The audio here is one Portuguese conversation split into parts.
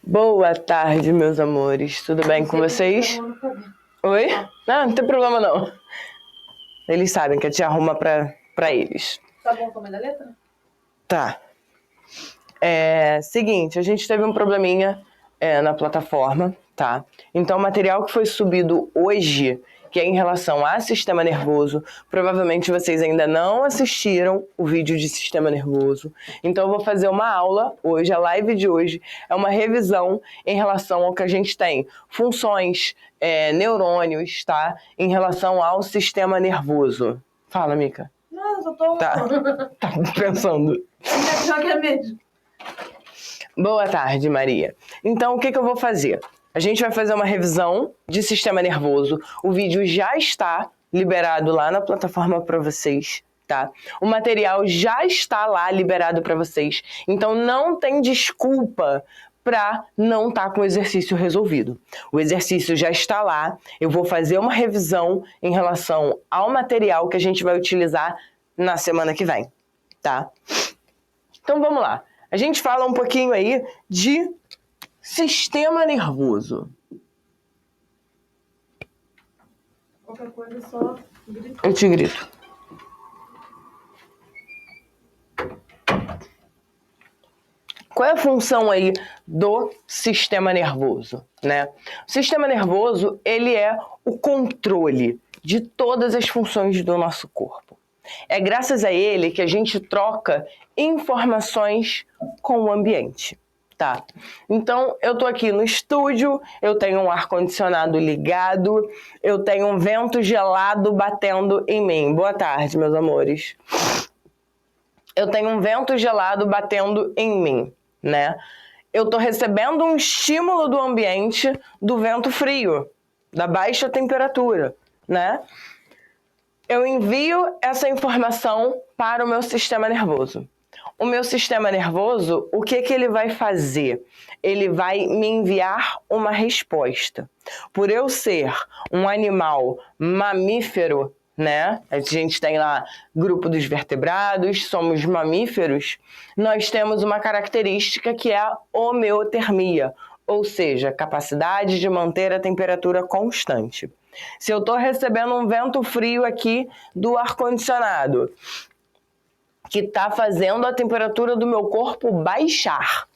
Boa tarde, meus amores. Tudo bem com vocês? Oi? Não tem problema não. Eles sabem que a tia arruma pra eles. Tá bom o tamanho da letra? Tá. Seguinte, a gente teve um probleminha na plataforma, tá? Então, o material que foi subido hoje, que é em relação a sistema nervoso, provavelmente vocês ainda não assistiram o vídeo de sistema nervoso. Então, eu vou fazer uma aula hoje, a live de hoje é uma revisão em relação ao que a gente tem. Funções, neurônios, tá? Em relação ao sistema nervoso. Fala, Mica. Não, eu só tô... Tá pensando. Já que é mesmo. Boa tarde, Maria. Então, o que eu vou fazer? A gente vai fazer uma revisão de sistema nervoso. O vídeo já está liberado lá na plataforma para vocês, tá? O material já está lá liberado para vocês. Então, não tem desculpa para não estar com o exercício resolvido. O exercício já está lá. Eu vou fazer uma revisão em relação ao material que a gente vai utilizar na semana que vem, tá? Então, vamos lá. A gente fala um pouquinho aí de sistema nervoso. Qualquer coisa, só grita. Eu te grito. Qual é a função aí do sistema nervoso, né? O sistema nervoso, ele é o controle de todas as funções do nosso corpo. É graças a ele que a gente troca informações com o ambiente, tá? Então, eu tô aqui no estúdio, eu tenho um ar-condicionado ligado, eu tenho um vento gelado batendo em mim. Boa tarde, meus amores. Eu tenho um vento gelado batendo em mim, né? Eu tô recebendo um estímulo do ambiente do vento frio, da baixa temperatura, né? Eu envio essa informação para o meu sistema nervoso. O meu sistema nervoso, o que ele vai fazer? Ele vai me enviar uma resposta. Por eu ser um animal mamífero, né? A gente tem lá grupo dos vertebrados, somos mamíferos, nós temos uma característica que é a homeotermia, ou seja, capacidade de manter a temperatura constante. Se eu estou recebendo um vento frio aqui do ar-condicionado, que está fazendo a temperatura do meu corpo baixar,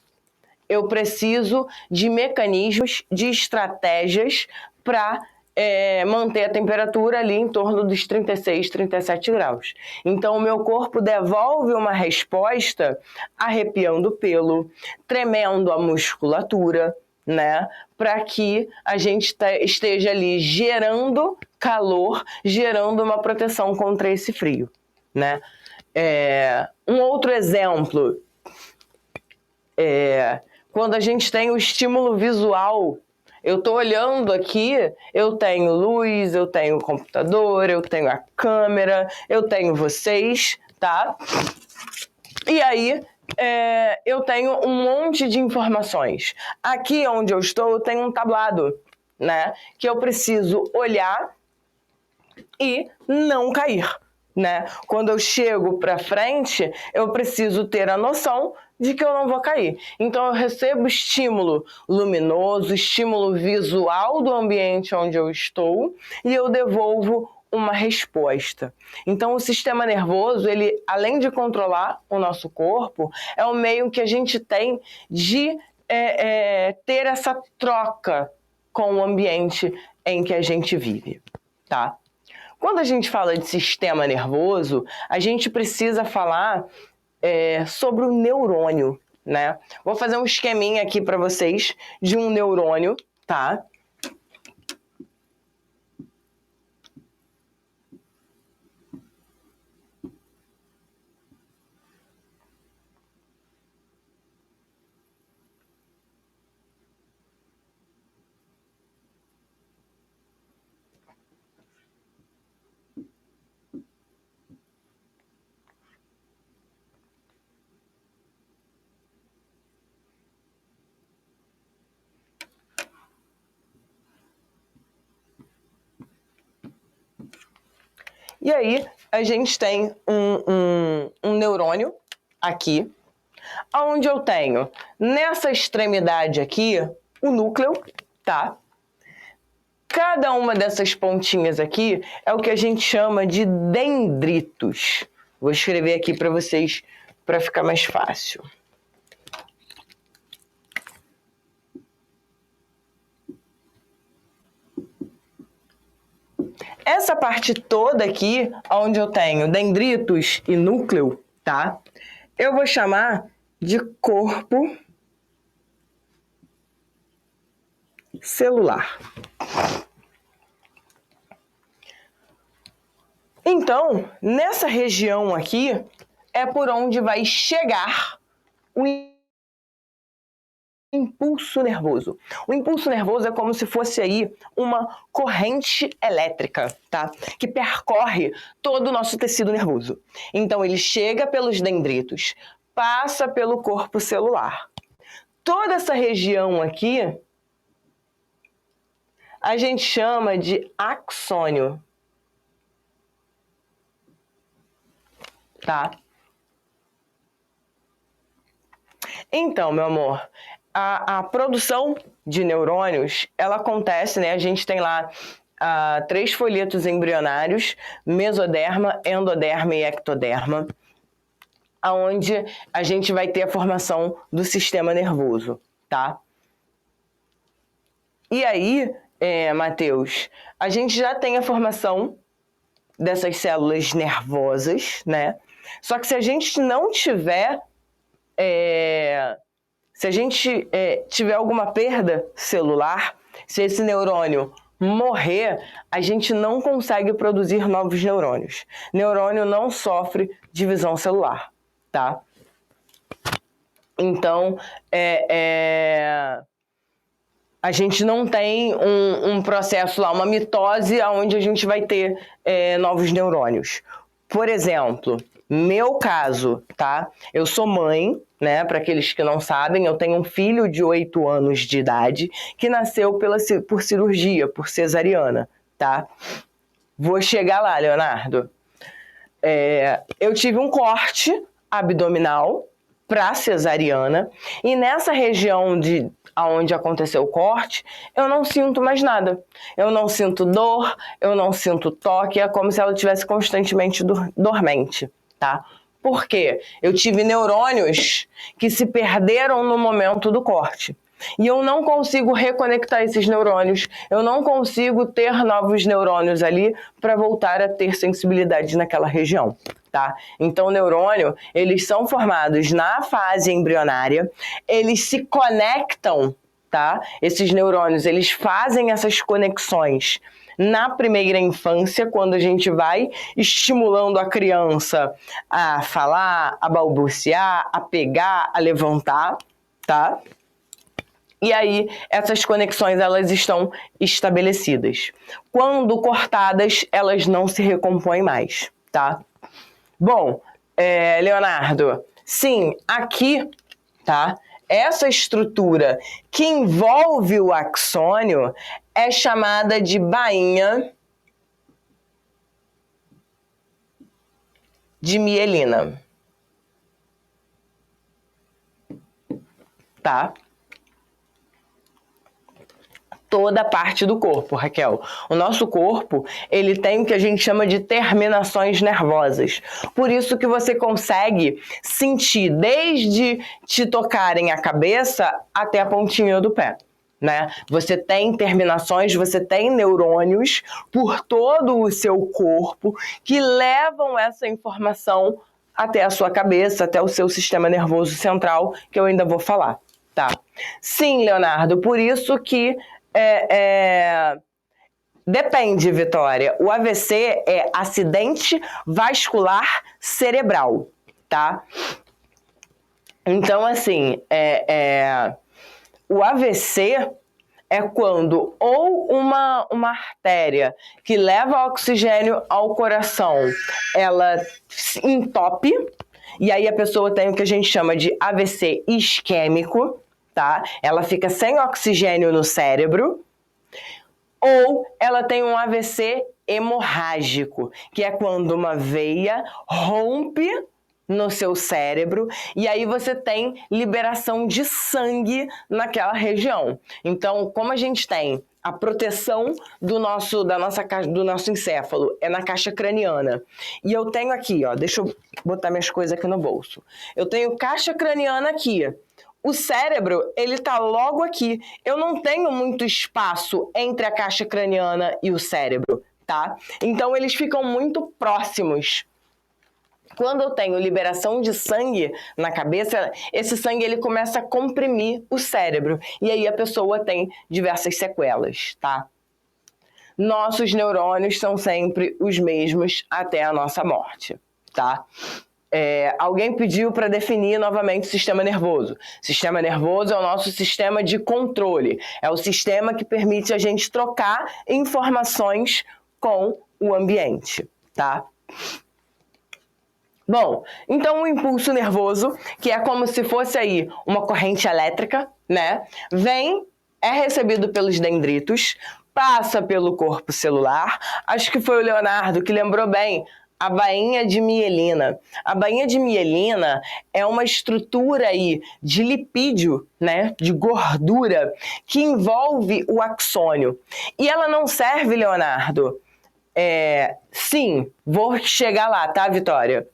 eu preciso de mecanismos, de estratégias para manter a temperatura ali em torno dos 36, 37 graus. Então, o meu corpo devolve uma resposta arrepiando o pelo, tremendo a musculatura, né? Para que a gente esteja ali gerando calor, gerando uma proteção contra esse frio, né? Um outro exemplo quando a gente tem o estímulo visual. Eu estou olhando aqui, eu tenho luz, eu tenho o computador, eu tenho a câmera, eu tenho vocês, tá? E aí, eu tenho um monte de informações. Aqui onde eu estou, eu tenho um tablado, né? Que eu preciso olhar e não cair, né? Quando eu chego para frente, eu preciso ter a noção de que eu não vou cair. Então eu recebo estímulo luminoso, estímulo visual do ambiente onde eu estou e eu devolvo uma resposta. Então o sistema nervoso, ele, além de controlar o nosso corpo, é o meio que a gente tem de ter essa troca com o ambiente em que a gente vive, tá? Quando a gente fala de sistema nervoso, a gente precisa falar sobre o neurônio, né? Vou fazer um esqueminha aqui para vocês de um neurônio, tá? E aí, a gente tem um neurônio aqui, Onde eu tenho, nessa extremidade aqui, o núcleo, tá? Cada uma dessas pontinhas aqui é o que a gente chama de dendritos. Vou escrever aqui para vocês, para ficar mais fácil. Essa parte toda aqui, onde eu tenho dendritos e núcleo, tá? Eu vou chamar de corpo celular. Então, nessa região aqui, é por onde vai chegar o impulso nervoso. O impulso nervoso é como se fosse aí uma corrente elétrica, tá? Que percorre todo o nosso tecido nervoso. Então, ele chega pelos dendritos, passa pelo corpo celular. Toda essa região aqui, a gente chama de axônio, tá? Então, meu amor, a produção de neurônios, ela acontece, né? A gente tem lá 3 folhetos embrionários, mesoderma, endoderma e ectoderma, onde a gente vai ter a formação do sistema nervoso, tá? E aí, Matheus, a gente já tem a formação dessas células nervosas, né? Só que se a gente não tiver... se a gente tiver alguma perda celular, se esse neurônio morrer, a gente não consegue produzir novos neurônios. Neurônio não sofre divisão celular, tá? Então, a gente não tem um processo lá, uma mitose, onde a gente vai ter novos neurônios. Por exemplo, meu caso, tá? Eu sou mãe, né? Para aqueles que não sabem, eu tenho um filho de 8 anos de idade que nasceu por cirurgia, por cesariana, tá? Vou chegar lá, Leonardo. Eu tive um corte abdominal para cesariana e nessa região onde aconteceu o corte, eu não sinto mais nada. Eu não sinto dor, eu não sinto toque, é como se ela estivesse constantemente dormente, tá? Por quê? Eu tive neurônios que se perderam no momento do corte. E eu não consigo reconectar esses neurônios, eu não consigo ter novos neurônios ali para voltar a ter sensibilidade naquela região, tá? Então, o neurônio, eles são formados na fase embrionária, eles se conectam, tá? Esses neurônios, eles fazem essas conexões na primeira infância, quando a gente vai estimulando a criança a falar, a balbuciar, a pegar, a levantar, tá? E aí, essas conexões, elas estão estabelecidas. Quando cortadas, elas não se recompõem mais, tá? Bom, Leonardo, sim, aqui, tá? Essa estrutura que envolve o axônio é chamada de bainha de mielina, tá? Toda a parte do corpo, Raquel. O nosso corpo, ele tem o que a gente chama de terminações nervosas. Por isso que você consegue sentir desde te tocarem a cabeça até a pontinha do pé, né? Você tem terminações, você tem neurônios por todo o seu corpo que levam essa informação até a sua cabeça, até o seu sistema nervoso central, que eu ainda vou falar, tá? Sim, Leonardo, por isso que depende, Vitória. O AVC é acidente vascular cerebral, tá? Então, assim, o AVC é quando ou uma artéria que leva oxigênio ao coração, ela entope, e aí a pessoa tem o que a gente chama de AVC isquêmico, tá? Ela fica sem oxigênio no cérebro, ou ela tem um AVC hemorrágico, que é quando uma veia rompe no seu cérebro, e aí você tem liberação de sangue naquela região. Então, como a gente tem a proteção do nosso encéfalo é na caixa craniana. E eu tenho aqui, ó, deixa eu botar minhas coisas aqui no bolso. Eu tenho caixa craniana aqui. O cérebro, ele tá logo aqui. Eu não tenho muito espaço entre a caixa craniana e o cérebro, tá? Então, eles ficam muito próximos. Quando eu tenho liberação de sangue na cabeça, esse sangue ele começa a comprimir o cérebro. E aí a pessoa tem diversas sequelas, tá? Nossos neurônios são sempre os mesmos até a nossa morte, tá? Alguém pediu para definir novamente o sistema nervoso. Sistema nervoso é o nosso sistema de controle. É o sistema que permite a gente trocar informações com o ambiente, tá? Bom, então o impulso nervoso, que é como se fosse aí uma corrente elétrica, né? É recebido pelos dendritos, passa pelo corpo celular. Acho que foi o Leonardo que lembrou bem a bainha de mielina. A bainha de mielina é uma estrutura aí de lipídio, né? De gordura, que envolve o axônio. E ela não serve, Leonardo. Sim, vou chegar lá, tá, Vitória?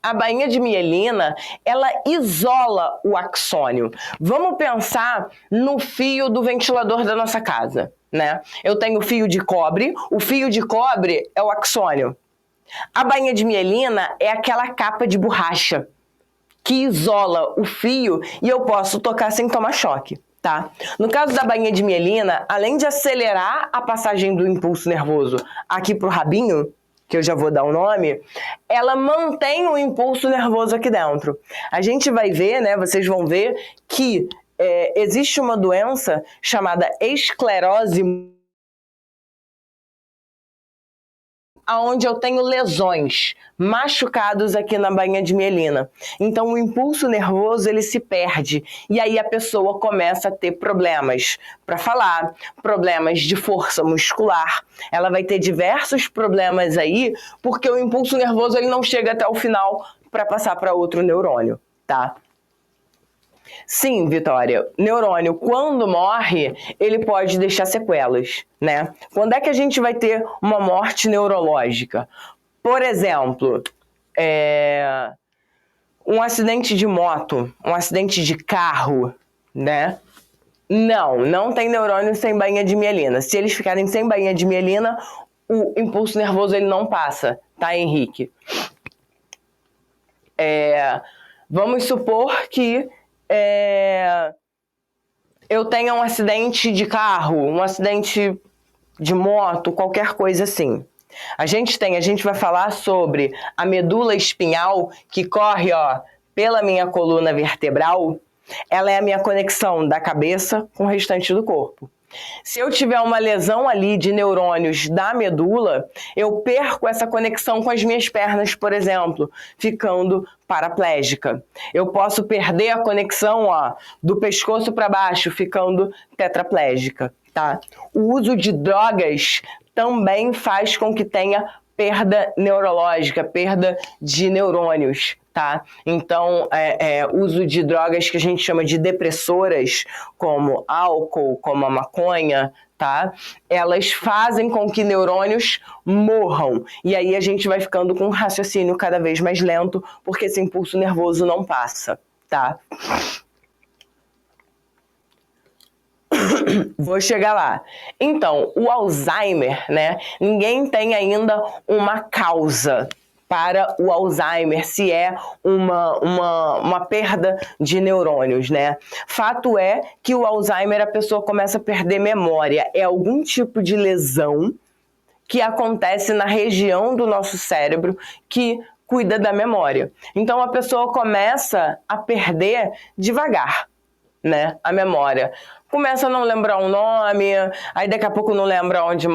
A bainha de mielina, ela isola o axônio. Vamos pensar no fio do ventilador da nossa casa, né? Eu tenho fio de cobre, o fio de cobre é o axônio. A bainha de mielina é aquela capa de borracha que isola o fio e eu posso tocar sem tomar choque. Tá? No caso da bainha de mielina, além de acelerar a passagem do impulso nervoso aqui pro rabinho, que eu já vou dar o nome, ela mantém o impulso nervoso aqui dentro. A gente vai ver, né? Vocês vão ver que existe uma doença chamada esclerose, onde eu tenho lesões, machucados aqui na bainha de mielina. Então o impulso nervoso ele se perde e aí a pessoa começa a ter problemas para falar, problemas de força muscular. Ela vai ter diversos problemas aí porque o impulso nervoso ele não chega até o final para passar para outro neurônio, tá? Sim, Vitória, neurônio, quando morre, ele pode deixar sequelas, né? Quando é que a gente vai ter uma morte neurológica? Por exemplo, um acidente de moto, um acidente de carro, né? Não tem neurônio sem bainha de mielina. Se eles ficarem sem bainha de mielina, o impulso nervoso ele não passa, tá, Henrique? Vamos supor que eu tenha um acidente de carro, um acidente de moto, qualquer coisa assim. A gente vai falar sobre a medula espinhal que corre, ó, pela minha coluna vertebral. Ela é a minha conexão da cabeça com o restante do corpo. Se eu tiver uma lesão ali de neurônios da medula, eu perco essa conexão com as minhas pernas, por exemplo, ficando paraplégica. Eu posso perder a conexão, ó, do pescoço para baixo, ficando tetraplégica, tá? O uso de drogas também faz com que tenha perda neurológica, perda de neurônios, tá? Então, uso de drogas que a gente chama de depressoras, como álcool, como a maconha, tá? Elas fazem com que neurônios morram. E aí a gente vai ficando com um raciocínio cada vez mais lento, porque esse impulso nervoso não passa, tá? Vou chegar lá. Então, o Alzheimer, né? Ninguém tem ainda uma causa para o Alzheimer, se é uma perda de neurônios, né? Fato é que o Alzheimer, a pessoa começa a perder memória. É algum tipo de lesão que acontece na região do nosso cérebro que cuida da memória. Então, a pessoa começa a perder devagar, né, a memória. Começa a não lembrar um nome, aí daqui a pouco não lembra onde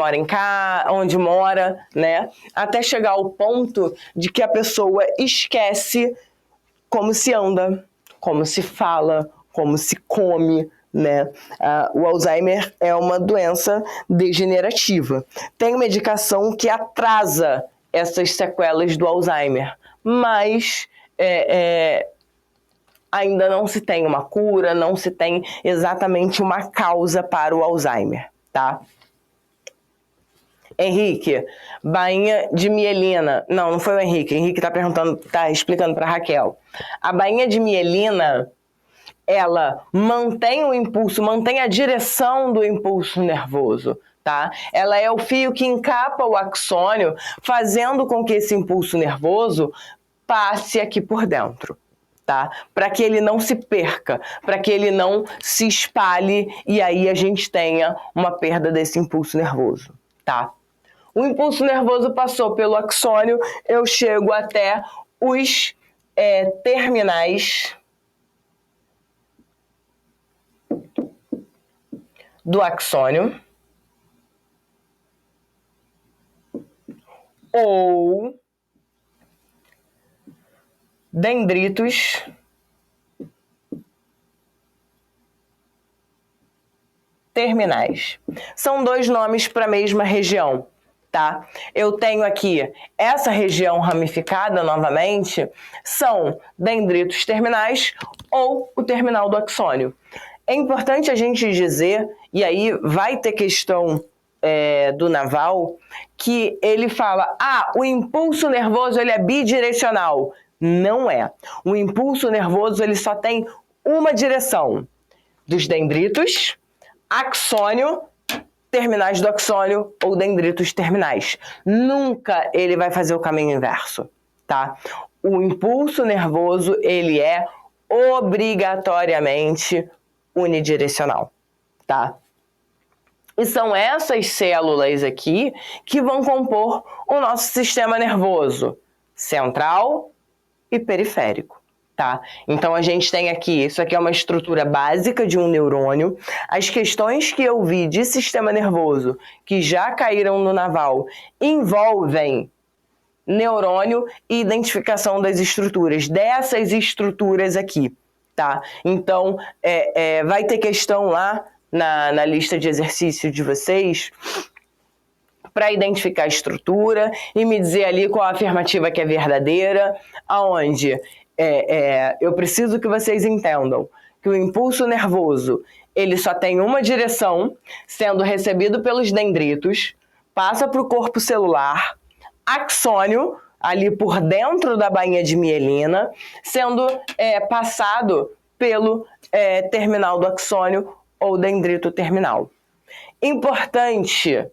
mora, né? Até chegar ao ponto de que a pessoa esquece como se anda, como se fala, como se come, né? O Alzheimer é uma doença degenerativa. Tem medicação que atrasa essas sequelas do Alzheimer. Mas ainda não se tem uma cura, não se tem exatamente uma causa para o Alzheimer, tá? Henrique, bainha de mielina. Não foi o Henrique. Henrique tá explicando para Raquel. A bainha de mielina, ela mantém o impulso, mantém a direção do impulso nervoso, tá? Ela é o fio que encapa o axônio, fazendo com que esse impulso nervoso passe aqui por dentro, tá? Para que ele não se perca, para que ele não se espalhe e aí a gente tenha uma perda desse impulso nervoso, tá? O impulso nervoso passou pelo axônio, eu chego até os terminais do axônio ou dendritos terminais. São dois nomes para a mesma região, tá? Eu tenho aqui essa região ramificada novamente, são dendritos terminais ou o terminal do axônio. É importante a gente dizer, e aí vai ter questão do Naval, que ele fala, o impulso nervoso ele é bidirecional. Não é. O impulso nervoso ele só tem uma direção, dos dendritos, axônio, terminais do axônio ou dendritos terminais. Nunca ele vai fazer o caminho inverso, tá? O impulso nervoso ele é obrigatoriamente unidirecional, tá? E são essas células aqui que vão compor o nosso sistema nervoso central e periférico, tá? Então a gente tem aqui, isso aqui é uma estrutura básica de um neurônio. As questões que eu vi de sistema nervoso que já caíram no Naval envolvem neurônio e identificação das estruturas, dessas estruturas aqui, tá? Então vai ter questão lá na lista de exercício de vocês para identificar a estrutura e me dizer ali qual a afirmativa que é verdadeira, aonde eu preciso que vocês entendam que o impulso nervoso ele só tem uma direção, sendo recebido pelos dendritos, passa para o corpo celular, axônio, ali por dentro da bainha de mielina, sendo passado pelo terminal do axônio ou dendrito terminal. Importante,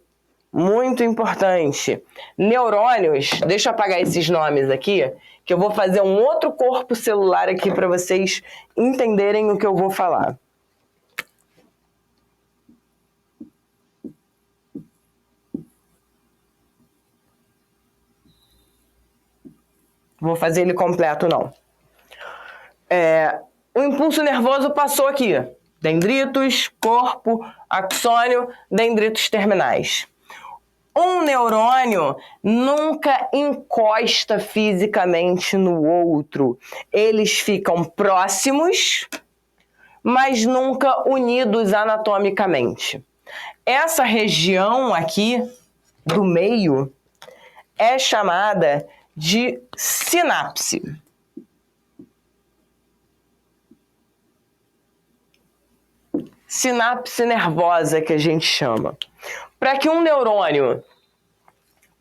muito importante, neurônios, deixa eu apagar esses nomes aqui, que eu vou fazer um outro corpo celular aqui para vocês entenderem o que eu vou falar. Vou fazer ele completo, não. O impulso nervoso passou aqui. Dendritos, corpo, axônio, dendritos terminais. Um neurônio nunca encosta fisicamente no outro. Eles ficam próximos, mas nunca unidos anatomicamente. Essa região aqui do meio é chamada de sinapse. Sinapse nervosa, que a gente chama. Para que um neurônio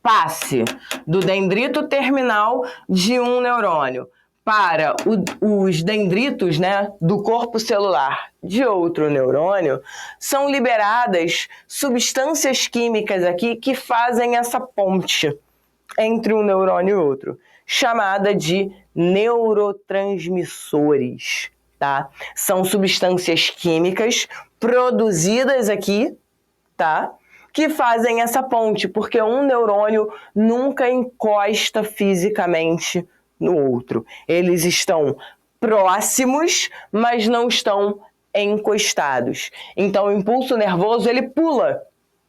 passe do dendrito terminal de um neurônio para os dendritos, né, do corpo celular de outro neurônio, são liberadas substâncias químicas aqui que fazem essa ponte entre um neurônio e outro, chamada de neurotransmissores. Tá? São substâncias químicas produzidas aqui, tá? Que fazem essa ponte, porque um neurônio nunca encosta fisicamente no outro. Eles estão próximos, mas não estão encostados. Então, o impulso nervoso, ele pula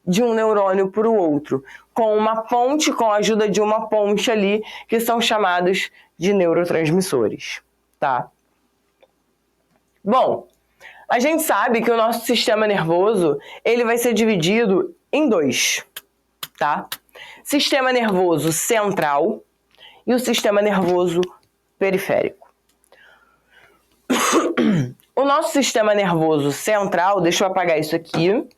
de um neurônio para o outro, com uma ponte, com a ajuda de uma ponte ali, que são chamados de neurotransmissores, tá? Bom, a gente sabe que o nosso sistema nervoso ele vai ser dividido em dois, tá? sistema nervoso central e o sistema nervoso periférico. O nosso sistema nervoso central, deixa eu apagar isso aqui,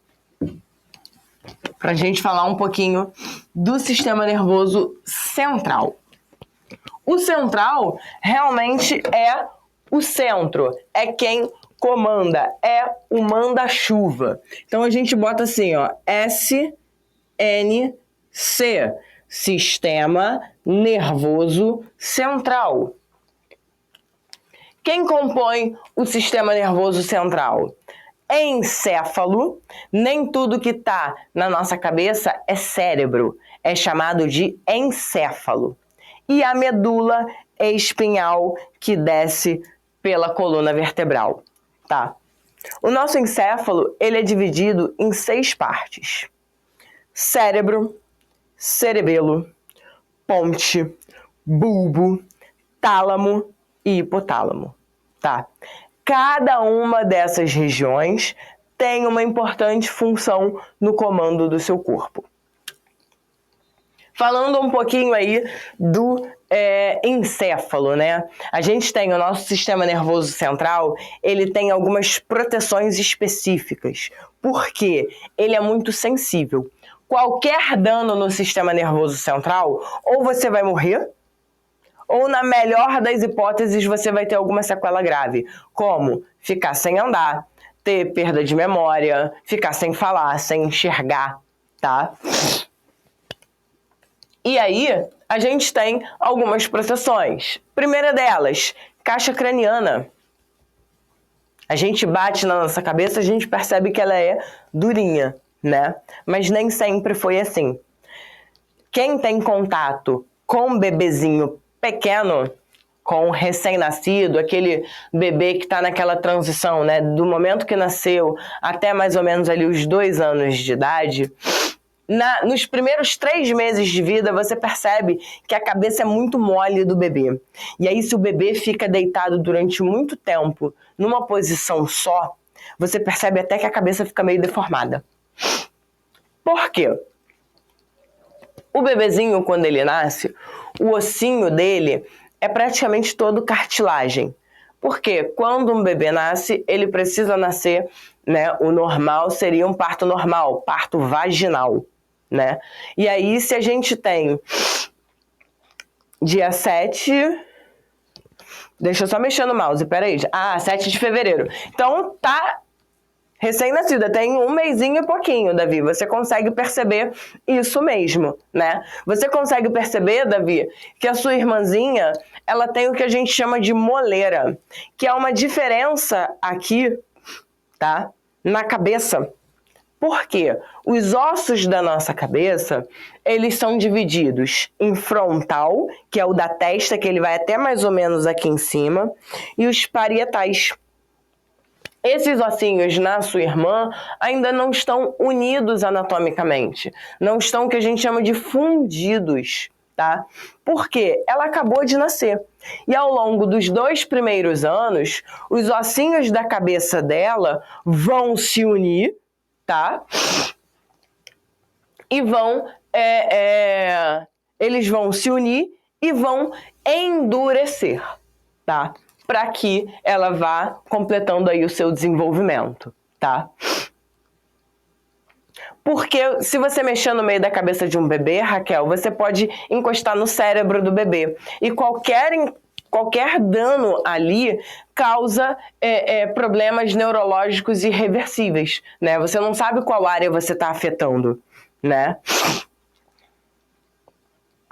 para a gente falar um pouquinho do sistema nervoso central. O central realmente é o centro, é quem comanda, é o manda-chuva. Então a gente bota assim, ó, SNC, Sistema Nervoso Central. Quem compõe o sistema nervoso central? Encéfalo. Nem tudo que está na nossa cabeça é cérebro, é chamado de encéfalo. E a medula espinhal que desce pela coluna vertebral, tá? O nosso encéfalo, ele é dividido em 6 partes: cérebro, cerebelo, ponte, bulbo, tálamo e hipotálamo, tá? Cada uma dessas regiões tem uma importante função no comando do seu corpo. Falando um pouquinho aí do encéfalo, né? A gente tem o nosso sistema nervoso central, ele tem algumas proteções específicas, porque ele é muito sensível. Qualquer dano no sistema nervoso central, ou você vai morrer, ou na melhor das hipóteses você vai ter alguma sequela grave, como ficar sem andar, ter perda de memória, ficar sem falar, sem enxergar, tá? E aí, a gente tem algumas proteções. Primeira delas, caixa craniana. A gente bate na nossa cabeça, a gente percebe que ela é durinha, né? Mas nem sempre foi assim. Quem tem contato com um bebezinho pequeno, com um recém-nascido, aquele bebê que está naquela transição, né? Do momento que nasceu até mais ou menos ali os 2 anos de idade, nos primeiros 3 meses de vida, você percebe que a cabeça é muito mole do bebê. E aí, se o bebê fica deitado durante muito tempo numa posição só, você percebe até que a cabeça fica meio deformada. Por quê? O bebezinho, quando ele nasce, o ossinho dele é praticamente todo cartilagem. Porque quando um bebê nasce, ele precisa nascer, né? O normal seria um parto normal, parto vaginal, né? E aí, se a gente tem dia 7... Deixa eu só mexer no mouse, peraí. 7 de fevereiro. Então, tá recém-nascida, tem 1 mesinho e pouquinho, Davi. Você consegue perceber isso mesmo, né? Você consegue perceber, Davi, que a sua irmãzinha, ela tem o que a gente chama de moleira, que é uma diferença aqui, tá? Na cabeça. Por quê? Os ossos da nossa cabeça, eles são divididos em frontal, que é o da testa, que ele vai até mais ou menos aqui em cima, e os parietais. Esses ossinhos na sua irmã ainda não estão unidos anatomicamente, não estão o que a gente chama de fundidos, tá? Porque ela acabou de nascer. E ao longo dos 2 primeiros anos, os ossinhos da cabeça dela vão se unir, tá? E eles vão se unir e vão endurecer, tá? Para que ela vá completando aí o seu desenvolvimento, tá? Porque se você mexer no meio da cabeça de um bebê, Raquel, você pode encostar no cérebro do bebê. E qualquer dano ali causa problemas neurológicos irreversíveis, né? Você não sabe qual área você está afetando, né?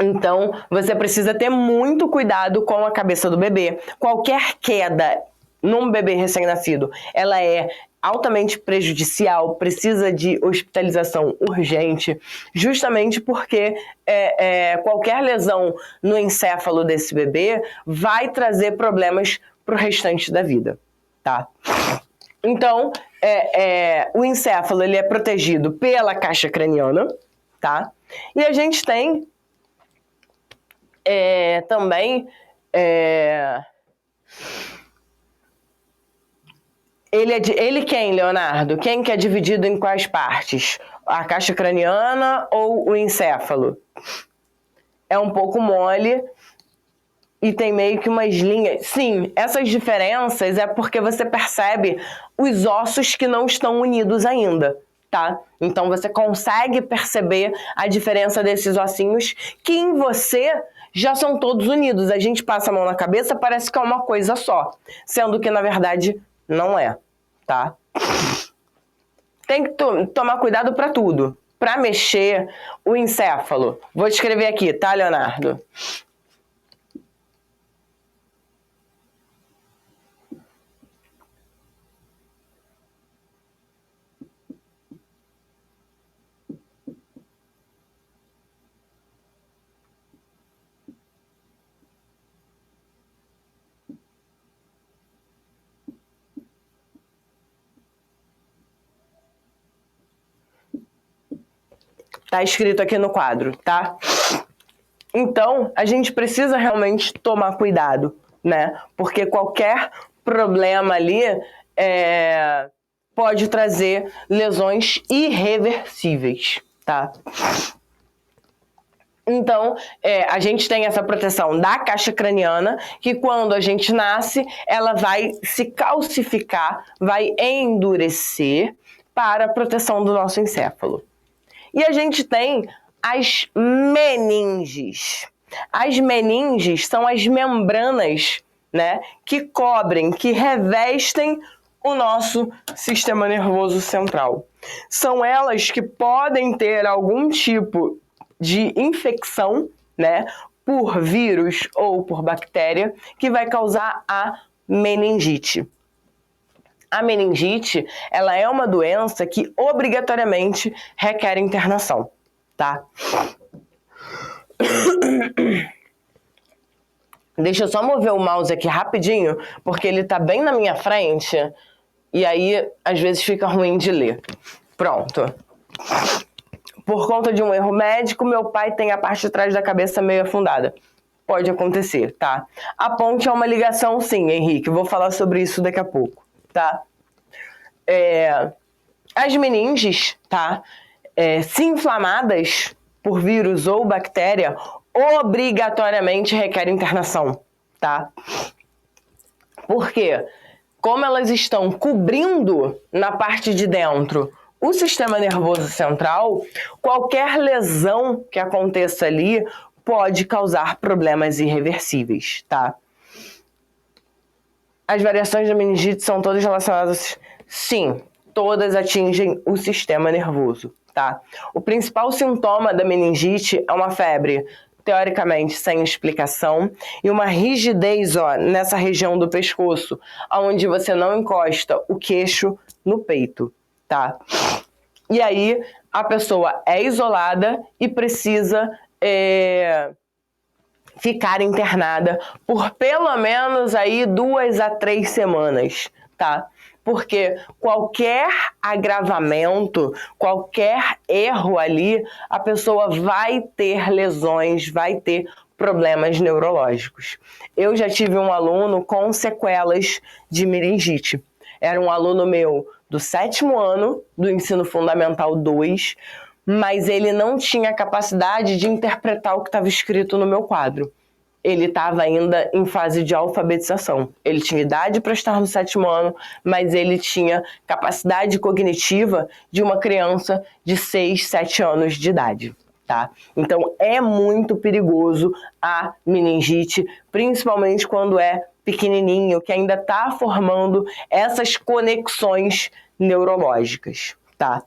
Então, você precisa ter muito cuidado com a cabeça do bebê. Qualquer queda num bebê recém-nascido, ela é altamente prejudicial, precisa de hospitalização urgente, justamente porque qualquer lesão no encéfalo desse bebê vai trazer problemas para o restante da vida, tá? Então, o encéfalo ele é protegido pela caixa craniana, tá? E a gente tem também ele quem, Leonardo? Quem que é dividido em quais partes? A caixa craniana ou o encéfalo? É um pouco mole e tem meio que umas linhas. Sim, essas diferenças é porque você percebe os ossos que não estão unidos ainda, tá? Então você consegue perceber a diferença desses ossinhos que em você já são todos unidos. A gente passa a mão na cabeça, parece que é uma coisa só, sendo que na verdade não é, tá? Tem que tomar cuidado para tudo. Para mexer o encéfalo. Vou escrever aqui, tá, Leonardo? Tá escrito aqui no quadro, tá? Então, a gente precisa realmente tomar cuidado, né? Porque qualquer problema ali pode trazer lesões irreversíveis, tá? Então, a gente tem essa proteção da caixa craniana, que quando a gente nasce, ela vai se calcificar, vai endurecer para a proteção do nosso encéfalo. E a gente tem as meninges. As meninges são as membranas, né, que cobrem, que revestem o nosso sistema nervoso central. São elas que podem ter algum tipo de infecção, né, por vírus ou por bactéria, que vai causar a meningite. A meningite, ela é uma doença que obrigatoriamente requer internação, tá? Deixa eu só mover o mouse aqui rapidinho, porque ele tá bem na minha frente, e aí às vezes fica ruim de ler. Pronto. Por conta de um erro médico, meu pai tem a parte de trás da cabeça meio afundada. Pode acontecer, tá? A ponte é uma ligação, sim, Henrique. Vou falar sobre isso daqui a pouco, tá? As meninges, tá? Se inflamadas por vírus ou bactéria, obrigatoriamente requerem internação, tá? Por quê? Como elas estão cobrindo na parte de dentro o sistema nervoso central, qualquer lesão que aconteça ali pode causar problemas irreversíveis, tá? As variações da meningite são todas relacionadas? Sim, todas atingem o sistema nervoso, tá? O principal sintoma da meningite é uma febre, teoricamente sem explicação, e uma rigidez, ó, nessa região do pescoço, onde você não encosta o queixo no peito, tá? E aí a pessoa é isolada e precisa ficar internada por pelo menos aí 2 a 3 semanas, tá? Porque qualquer agravamento, qualquer erro ali, a pessoa vai ter lesões, vai ter problemas neurológicos. Eu já tive um aluno com sequelas de meningite. Era um aluno meu do 7º ano do Ensino Fundamental 2, mas ele não tinha capacidade de interpretar o que estava escrito no meu quadro. Ele estava ainda em fase de alfabetização. Ele tinha idade para estar no 7º ano, mas ele tinha capacidade cognitiva de uma criança de 6, 7 anos de idade, tá? Então, é muito perigoso a meningite, principalmente quando é pequenininho, que ainda está formando essas conexões neurológicas, tá?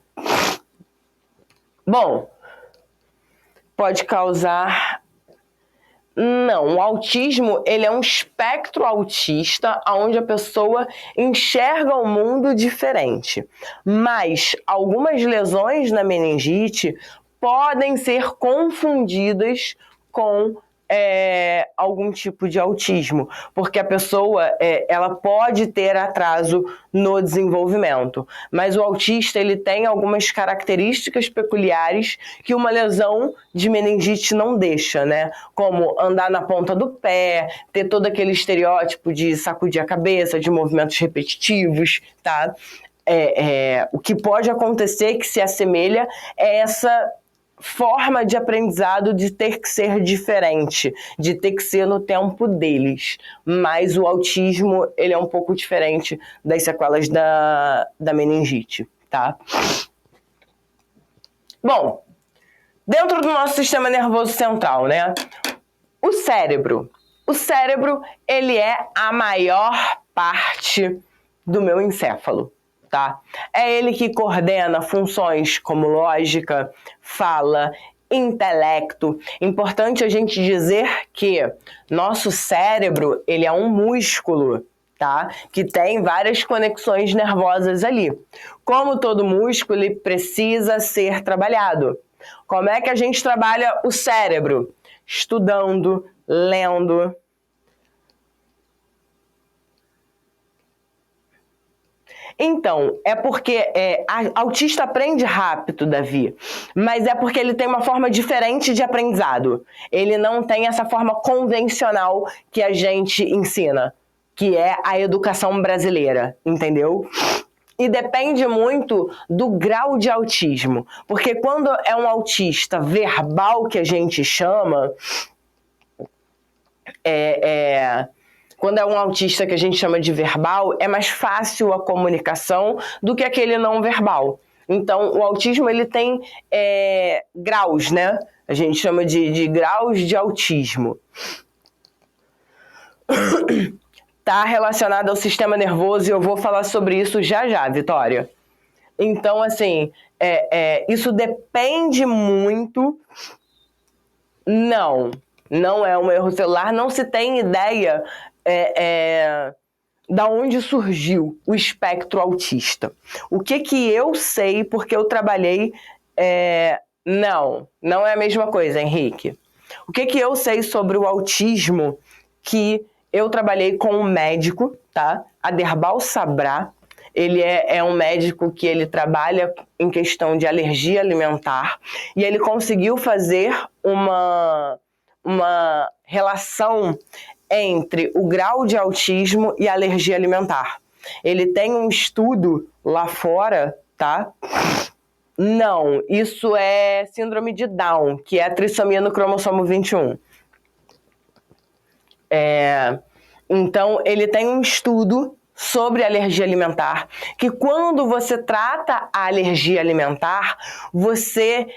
Bom, pode causar... Não, o autismo, ele é um espectro autista onde a pessoa enxerga o mundo diferente. Mas algumas lesões na meningite podem ser confundidas com algum tipo de autismo, porque a pessoa ela pode ter atraso no desenvolvimento, mas o autista ele tem algumas características peculiares que uma lesão de meningite não deixa, né? Como andar na ponta do pé, ter todo aquele estereótipo de sacudir a cabeça, de movimentos repetitivos, tá? o que pode acontecer que se assemelha é essa forma de aprendizado de ter que ser diferente, de ter que ser no tempo deles. Mas o autismo, ele é um pouco diferente das sequelas da meningite, tá? Bom, dentro do nosso sistema nervoso central, né? O cérebro. O cérebro, ele é a maior parte do meu encéfalo, tá? É ele que coordena funções como lógica, fala, intelecto. Importante a gente dizer que nosso cérebro, ele é um músculo, tá? Que tem várias conexões nervosas ali. Como todo músculo, ele precisa ser trabalhado. Como é que a gente trabalha o cérebro? Estudando, lendo. Então, é porque autista aprende rápido, Davi, mas é porque ele tem uma forma diferente de aprendizado. Ele não tem essa forma convencional que a gente ensina, que é a educação brasileira, entendeu? E depende muito do grau de autismo, porque quando é um autista verbal, que a gente chama, quando é um autista que a gente chama de verbal, é mais fácil a comunicação do que aquele não verbal. Então, o autismo, ele tem graus, né? A gente chama de graus de autismo. Tá relacionado ao sistema nervoso e eu vou falar sobre isso já já, Vitória. Então, assim, isso depende muito. Não é um erro celular, não se tem ideia da onde surgiu o espectro autista. O que eu sei, porque eu trabalhei... Não é a mesma coisa, Henrique. O que eu sei sobre o autismo, que eu trabalhei com um médico, tá? Aderbal Sabrá. Ele é um médico que ele trabalha em questão de alergia alimentar e ele conseguiu fazer uma relação entre o grau de autismo e alergia alimentar. Ele tem um estudo lá fora, tá? Não, isso é síndrome de Down, que é a trissomia no cromossomo 21. Então, ele tem um estudo sobre alergia alimentar, que quando você trata a alergia alimentar, você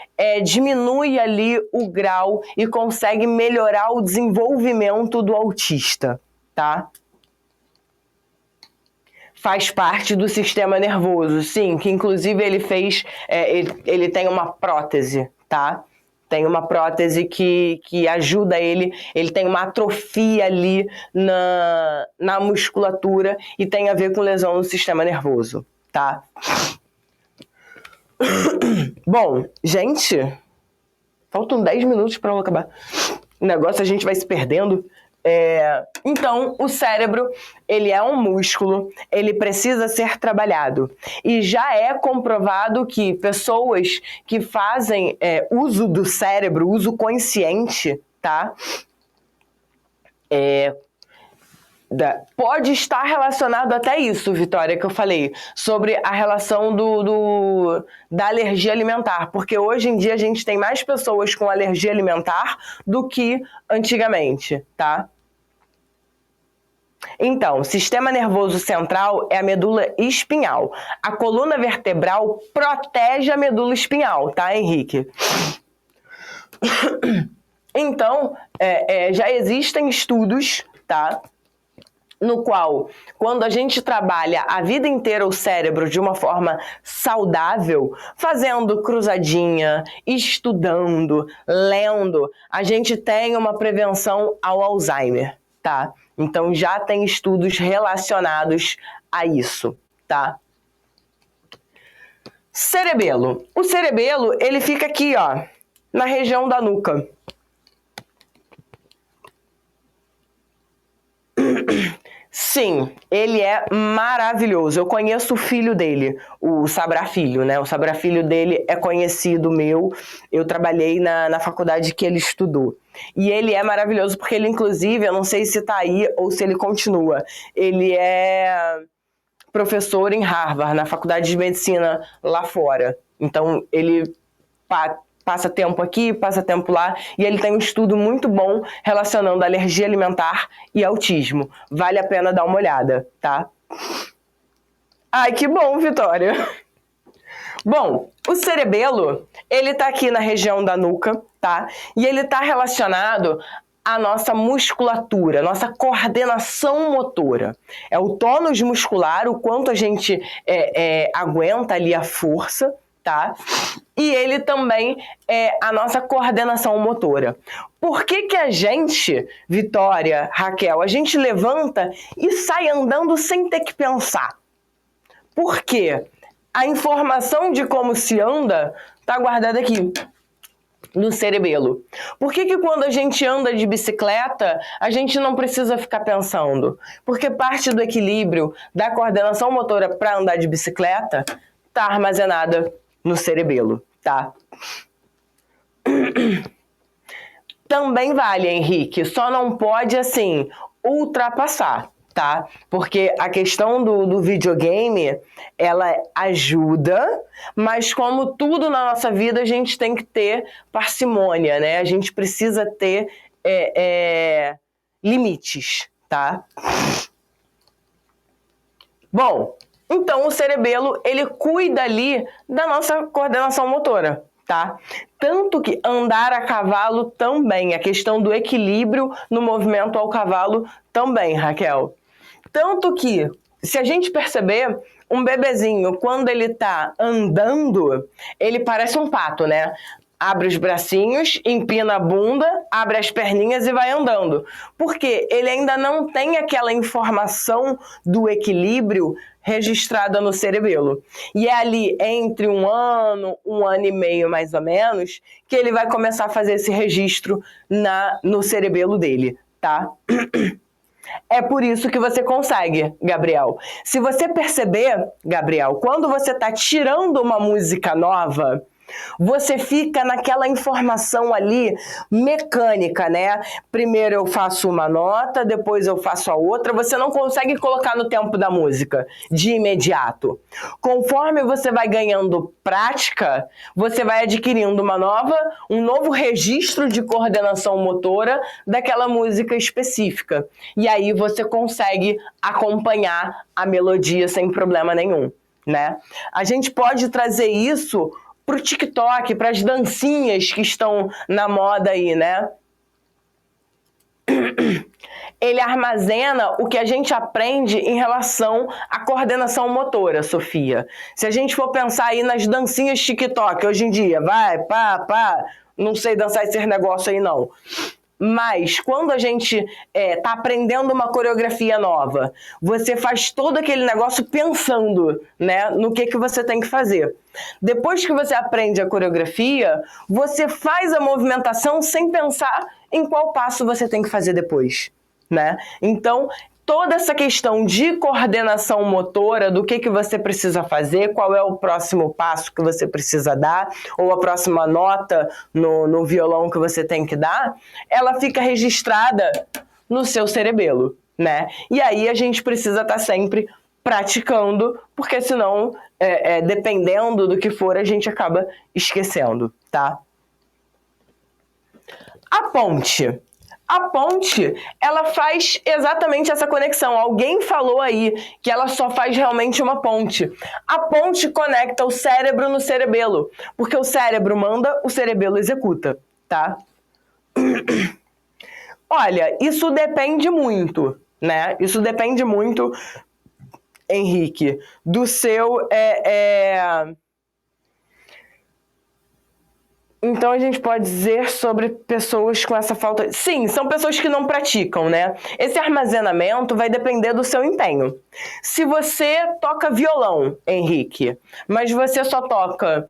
diminui ali o grau e consegue melhorar o desenvolvimento do autista, tá? Faz parte do sistema nervoso, sim, que inclusive ele fez, ele tem uma prótese, tá? Tem uma prótese que ajuda ele tem uma atrofia ali na musculatura e tem a ver com lesão no sistema nervoso, tá? Bom, gente, faltam 10 minutos para eu acabar. O negócio a gente vai se perdendo. Então, o cérebro, ele é um músculo, ele precisa ser trabalhado. E já é comprovado que pessoas que fazem uso do cérebro, uso consciente, tá? Pode estar relacionado até isso, Vitória, que eu falei, sobre a relação da alergia alimentar, porque hoje em dia a gente tem mais pessoas com alergia alimentar do que antigamente, tá? Então, sistema nervoso central é a medula espinhal. A coluna vertebral protege a medula espinhal, tá, Henrique? Então, já existem estudos, tá? No qual, quando a gente trabalha a vida inteira o cérebro de uma forma saudável, fazendo cruzadinha, estudando, lendo, a gente tem uma prevenção ao Alzheimer, tá? Então, já tem estudos relacionados a isso, tá? Cerebelo. O cerebelo, ele fica aqui, ó, na região da nuca. Sim, ele é maravilhoso. Eu conheço o filho dele, o Sabrá Filho, né? O Sabrá Filho dele é conhecido meu. Eu trabalhei na faculdade que ele estudou. E ele é maravilhoso porque ele, inclusive, eu não sei se tá aí ou se ele continua. Ele é professor em Harvard, na faculdade de medicina lá fora. Então, ele passa tempo aqui, passa tempo lá, e ele tem um estudo muito bom relacionando alergia alimentar e autismo. Vale a pena dar uma olhada, tá? Ai, que bom, Vitória! Bom, o cerebelo, ele tá aqui na região da nuca, tá? E ele tá relacionado à nossa musculatura, nossa coordenação motora. É o tônus muscular, o quanto a gente aguenta ali a força, tá? E ele também é a nossa coordenação motora. Por que que a gente, Vitória, Raquel, a gente levanta e sai andando sem ter que pensar? Por quê? A informação de como se anda está guardada aqui, no cerebelo. Por que que quando a gente anda de bicicleta, a gente não precisa ficar pensando? Porque parte do equilíbrio da coordenação motora para andar de bicicleta está armazenada no cerebelo, tá? Também vale, Henrique, só não pode, assim, ultrapassar, tá? Porque a questão do videogame, ela ajuda, mas como tudo na nossa vida, a gente tem que ter parcimônia, né? A gente precisa ter limites, tá? Bom, então o cerebelo, ele cuida ali da nossa coordenação motora, tá? Tanto que andar a cavalo também, a questão do equilíbrio no movimento ao cavalo também, Raquel. Tanto que, se a gente perceber, um bebezinho, quando ele tá andando, ele parece um pato, né? Abre os bracinhos, empina a bunda, abre as perninhas e vai andando. Porque ele ainda não tem aquela informação do equilíbrio registrada no cerebelo. E é ali entre 1 ano, 1 ano e meio mais ou menos, que ele vai começar a fazer esse registro no cerebelo dele, tá? É por isso que você consegue, Gabriel. Se você perceber, Gabriel, quando você está tirando uma música nova, você fica naquela informação ali mecânica, né? Primeiro eu faço uma nota, depois eu faço a outra. Você não consegue colocar no tempo da música de imediato. Conforme você vai ganhando prática, você vai adquirindo um novo registro de coordenação motora daquela música específica. E aí você consegue acompanhar a melodia sem problema nenhum, né? A gente pode trazer isso pro TikTok, para as dancinhas que estão na moda aí, né? Ele armazena o que a gente aprende em relação à coordenação motora, Sofia. Se a gente for pensar aí nas dancinhas TikTok, hoje em dia, vai, pá, não sei dançar esse negócio aí não. Mas quando a gente tá aprendendo uma coreografia nova, você faz todo aquele negócio pensando, né, no que você tem que fazer. Depois que você aprende a coreografia, você faz a movimentação sem pensar em qual passo você tem que fazer depois, né? Então, toda essa questão de coordenação motora, do que você precisa fazer, qual é o próximo passo que você precisa dar, ou a próxima nota no violão que você tem que dar, ela fica registrada no seu cerebelo, né? E aí a gente precisa estar sempre praticando, porque senão, dependendo do que for, a gente acaba esquecendo, tá? A ponte. A ponte, ela faz exatamente essa conexão. Alguém falou aí que ela só faz realmente uma ponte. A ponte conecta o cérebro no cerebelo, porque o cérebro manda, o cerebelo executa, tá? Olha, isso depende muito, né? Isso depende muito, Henrique, do seu... Então, a gente pode dizer sobre pessoas com essa falta... Sim, são pessoas que não praticam, né? Esse armazenamento vai depender do seu empenho. Se você toca violão, Henrique, mas você só toca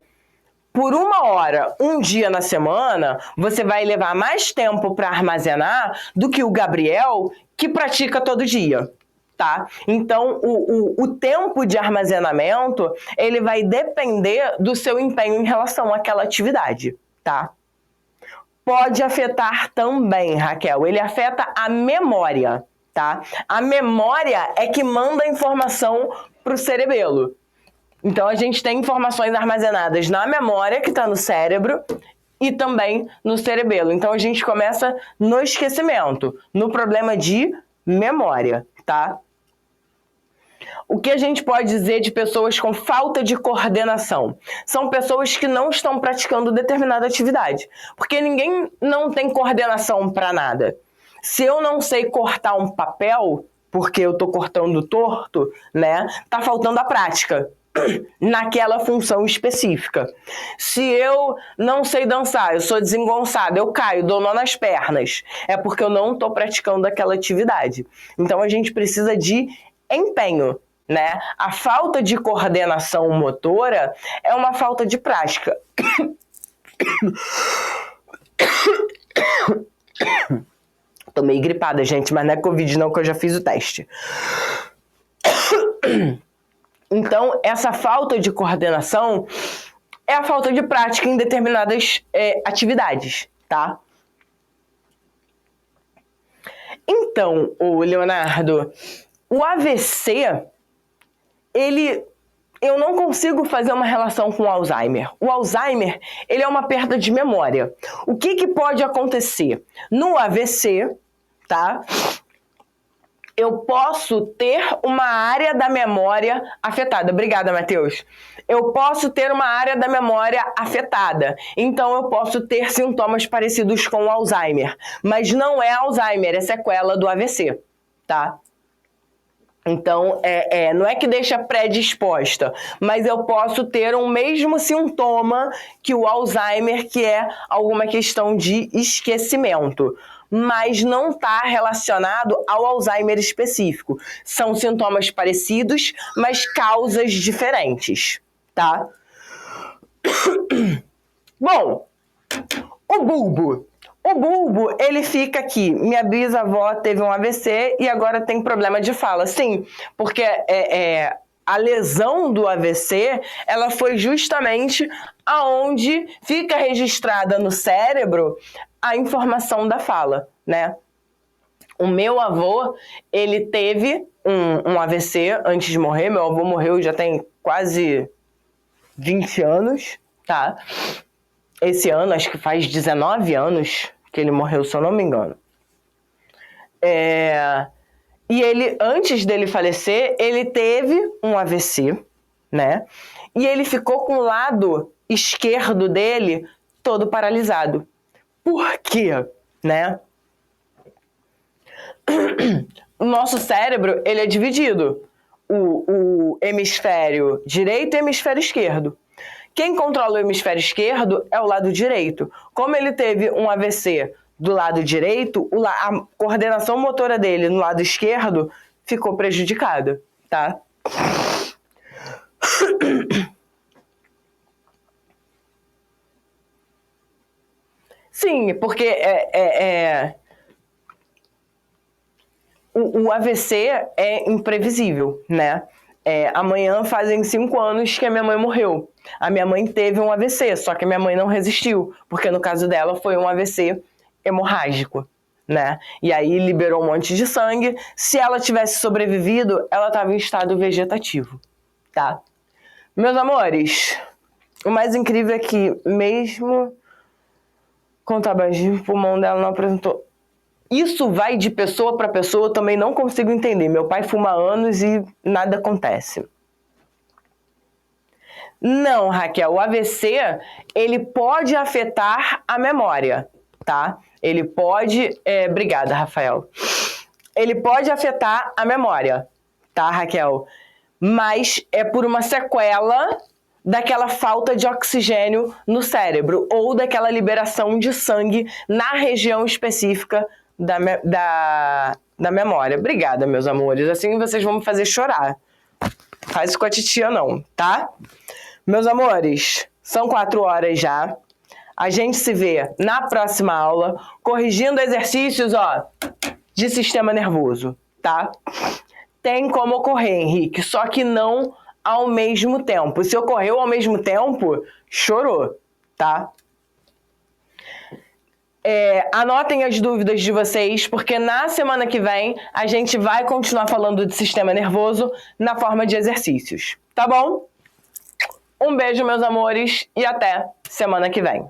por 1 hora, um dia na semana, você vai levar mais tempo para armazenar do que o Gabriel, que pratica todo dia. Tá? Então, o tempo de armazenamento, ele vai depender do seu empenho em relação àquela atividade, tá? Pode afetar também, Raquel, ele afeta a memória, tá? A memória é que manda a informação pro cerebelo. Então, a gente tem informações armazenadas na memória, que está no cérebro, e também no cerebelo. Então, a gente começa no esquecimento, no problema de memória, tá? O que a gente pode dizer de pessoas com falta de coordenação? São pessoas que não estão praticando determinada atividade. Porque ninguém não tem coordenação para nada. Se eu não sei cortar um papel, porque eu estou cortando torto, né? Tá faltando a prática naquela função específica. Se eu não sei dançar, eu sou desengonçada, eu caio, dou nó nas pernas, é porque eu não estou praticando aquela atividade. Então, a gente precisa de empenho, né? A falta de coordenação motora é uma falta de prática. Tô meio gripada, gente, mas não é Covid não, que eu já fiz o teste. Então, essa falta de coordenação é a falta de prática em determinadas atividades, tá? Então, o Leonardo, o AVC, eu não consigo fazer uma relação com o Alzheimer. O Alzheimer, ele é uma perda de memória. O que pode acontecer? No AVC, tá? Eu posso ter uma área da memória afetada. Obrigada, Matheus. Eu posso ter uma área da memória afetada. Então, eu posso ter sintomas parecidos com o Alzheimer. Mas não é Alzheimer, é sequela do AVC, tá? Então, não é que deixa predisposta, mas eu posso ter um mesmo sintoma que o Alzheimer, que é alguma questão de esquecimento. Mas não está relacionado ao Alzheimer específico. São sintomas parecidos, mas causas diferentes, tá? Bom, o bulbo. O bulbo, ele fica aqui. Minha bisavó teve um AVC e agora tem problema de fala. Sim, porque a lesão do AVC, ela foi justamente aonde fica registrada no cérebro a informação da fala, né? O meu avô, ele teve um AVC antes de morrer. Meu avô morreu já tem quase 20 anos, tá? Esse ano, acho que faz 19 anos que ele morreu, se eu não me engano. E ele, antes dele falecer, ele teve um AVC, né? E ele ficou com o lado esquerdo dele todo paralisado. Por quê, né? O nosso cérebro, ele é dividido. O hemisfério direito e o hemisfério esquerdo. Quem controla o hemisfério esquerdo é o lado direito. Como ele teve um AVC do lado direito, a coordenação motora dele no lado esquerdo ficou prejudicada, tá? Sim, porque o AVC é imprevisível, né? Amanhã fazem 5 anos que a minha mãe morreu. A minha mãe teve um AVC, só que a minha mãe não resistiu, porque no caso dela foi um AVC hemorrágico, né? E aí liberou um monte de sangue. Se ela tivesse sobrevivido, ela estava em estado vegetativo, tá? Meus amores, o mais incrível é que mesmo com tabagismo, o pulmão dela não apresentou. Isso vai de pessoa para pessoa, eu também não consigo entender. Meu pai fuma há anos e nada acontece. Não, Raquel, o AVC, ele pode afetar a memória, tá? Ele pode... Obrigada, Rafael. Ele pode afetar a memória, tá, Raquel? Mas é por uma sequela daquela falta de oxigênio no cérebro ou daquela liberação de sangue na região específica da memória. Obrigada, meus amores. Assim vocês vão me fazer chorar. Faz isso com a titia não, tá? Meus amores, são 4 horas já. A gente se vê na próxima aula, corrigindo exercícios, de sistema nervoso, tá? Tem como ocorrer, Henrique, só que não ao mesmo tempo. Se ocorreu ao mesmo tempo, chorou, tá? Anotem as dúvidas de vocês, porque na semana que vem a gente vai continuar falando de sistema nervoso na forma de exercícios. Tá bom? Um beijo, meus amores, e até semana que vem.